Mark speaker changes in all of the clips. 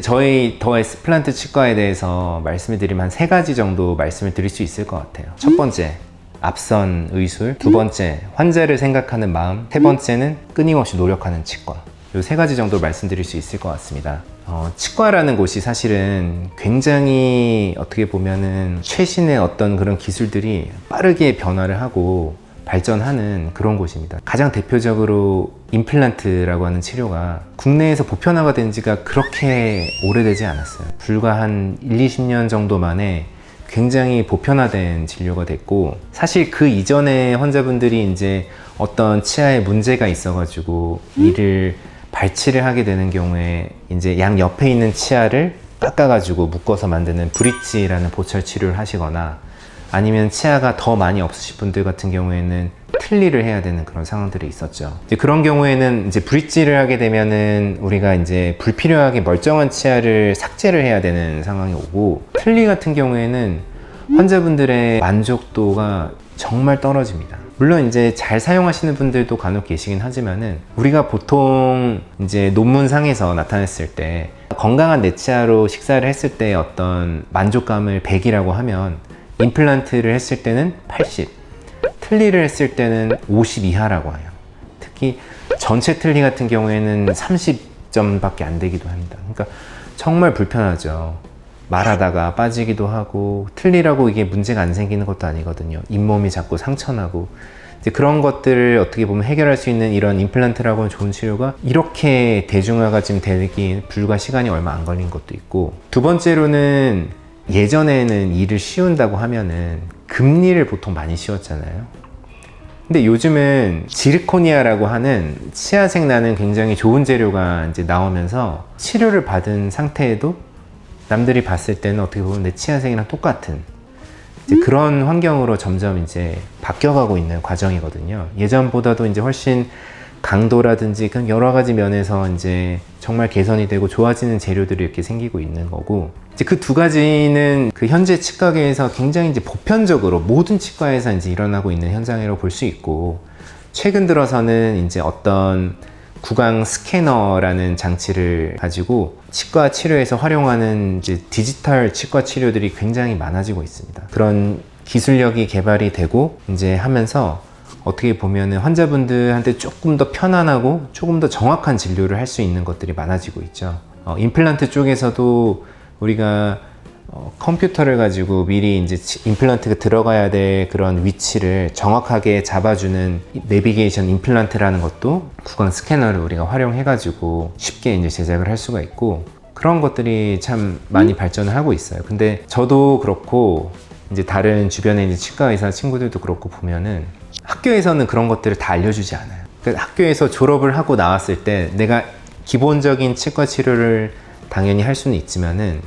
Speaker 1: 저희 더 에스플란트 치과에 대해서 말씀을 드리면 한 3가지 정도 말씀을 드릴 수 있을 것 같아요. 첫 번째, 앞선 의술. 두 번째, 환자를 생각하는 마음. 세 번째는 끊임없이 노력하는 치과. 이 3가지 정도 말씀드릴 수 있을 것 같습니다. 치과라는 곳이 사실은 굉장히 어떻게 보면은 최신의 어떤 그런 기술들이 빠르게 변화를 하고 발전하는 그런 곳입니다. 가장 대표적으로 임플란트라고 하는 치료가 국내에서 보편화가 된 지가 그렇게 오래되지 않았어요. 불과 한 20년 정도 만에 굉장히 보편화된 진료가 됐고, 사실 그 이전에 환자분들이 이제 어떤 치아에 문제가 있어가지고 이를 발치를 하게 되는 경우에 이제 양 옆에 있는 치아를 깎아가지고 묶어서 만드는 브릿지라는 보철 치료를 하시거나, 아니면 치아가 더 많이 없으신 분들 같은 경우에는 틀니를 해야 되는 그런 상황들이 있었죠. 이제 그런 경우에는 이제 브릿지를 하게 되면은 우리가 이제 불필요하게 멀쩡한 치아를 삭제를 해야 되는 상황이 오고, 틀니 같은 경우에는 환자분들의 만족도가 정말 떨어집니다. 물론 이제 잘 사용하시는 분들도 간혹 계시긴 하지만은, 우리가 보통 이제 논문상에서 나타냈을 때 건강한 내 치아로 식사를 했을 때 어떤 만족감을 100이라고 하면, 임플란트를 했을 때는 80, 틀니를 했을 때는 50 이하라고 해요. 특히 전체 틀니 같은 경우에는 30점밖에 안 되기도 합니다. 그러니까 정말 불편하죠. 말하다가 빠지기도 하고, 틀니라고 이게 문제가 안 생기는 것도 아니거든요. 잇몸이 자꾸 상처나고, 이제 그런 것들을 어떻게 보면 해결할 수 있는 이런 임플란트라고 하는 좋은 치료가 이렇게 대중화가 지금 되기 불과 시간이 얼마 안 걸린 것도 있고, 두 번째로는 예전에는 이를 씌운다고 하면은 금리를 보통 많이 씌웠잖아요. 근데 요즘은 지르코니아라고 하는 치아색 나는 굉장히 좋은 재료가 이제 나오면서 치료를 받은 상태에도 남들이 봤을 때는 어떻게 보면 내 치아색이랑 똑같은 이제 그런 환경으로 점점 이제 바뀌어가고 있는 과정이거든요. 예전보다도 이제 훨씬 강도라든지 그런 여러 가지 면에서 이제 정말 개선이 되고 좋아지는 재료들이 이렇게 생기고 있는 거고, 이제 그 2가지는 그 현재 치과계에서 굉장히 이제 보편적으로 모든 치과에서 이제 일어나고 있는 현상이라고 볼 수 있고, 최근 들어서는 이제 어떤 구강 스캐너라는 장치를 가지고 치과 치료에서 활용하는 이제 디지털 치과 치료들이 굉장히 많아지고 있습니다. 그런 기술력이 개발이 되고 이제 하면서 어떻게 보면은 환자분들한테 조금 더 편안하고 조금 더 정확한 진료를 할 수 있는 것들이 많아지고 있죠. 임플란트 쪽에서도 우리가 컴퓨터를 가지고 미리 이제 임플란트가 들어가야 될 그런 위치를 정확하게 잡아주는 내비게이션 임플란트라는 것도 구강 스캐너를 우리가 활용해 가지고 쉽게 이제 제작을 할 수가 있고, 그런 것들이 참 많이 발전을 하고 있어요. 근데 저도 그렇고 이제 다른 주변에 이제 치과 의사 친구들도 그렇고 보면은 학교에서는 그런 것들을 다 알려주지 않아요. 그러니까 학교에서 졸업을 하고 나왔을 때 내가 기본적인 치과 치료를 당연히 할 수는 있지만은,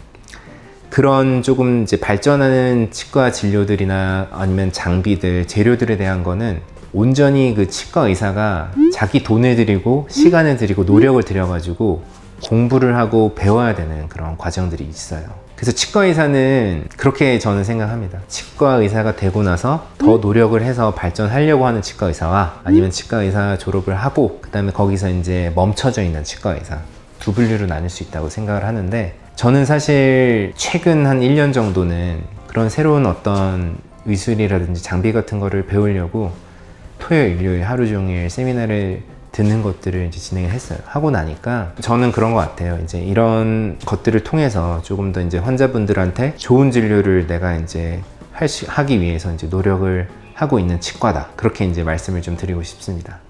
Speaker 1: 그런 조금 이제 발전하는 치과 진료들이나 아니면 장비들, 재료들에 대한 거는 온전히 그 치과 의사가 자기 돈을 들이고 시간을 들이고 노력을 들여가지고 공부를 하고 배워야 되는 그런 과정들이 있어요. 그래서 치과 의사는 그렇게 저는 생각합니다. 치과 의사가 되고 나서 더 노력을 해서 발전하려고 하는 치과 의사와, 아니면 치과 의사 졸업을 하고 그 다음에 거기서 이제 멈춰져 있는 치과 의사, 두 분류로 나눌 수 있다고 생각을 하는데, 저는 사실 최근 한 1년 정도는 그런 새로운 어떤 의술이라든지 장비 같은 거를 배우려고 토요일, 일요일 하루 종일 세미나를 듣는 것들을 이제 진행을 했어요. 하고 나니까 저는 그런 것 같아요. 이제 이런 것들을 통해서 조금 더 이제 환자분들한테 좋은 진료를 내가 이제 하기 위해서 이제 노력을 하고 있는 치과다. 그렇게 이제 말씀을 좀 드리고 싶습니다.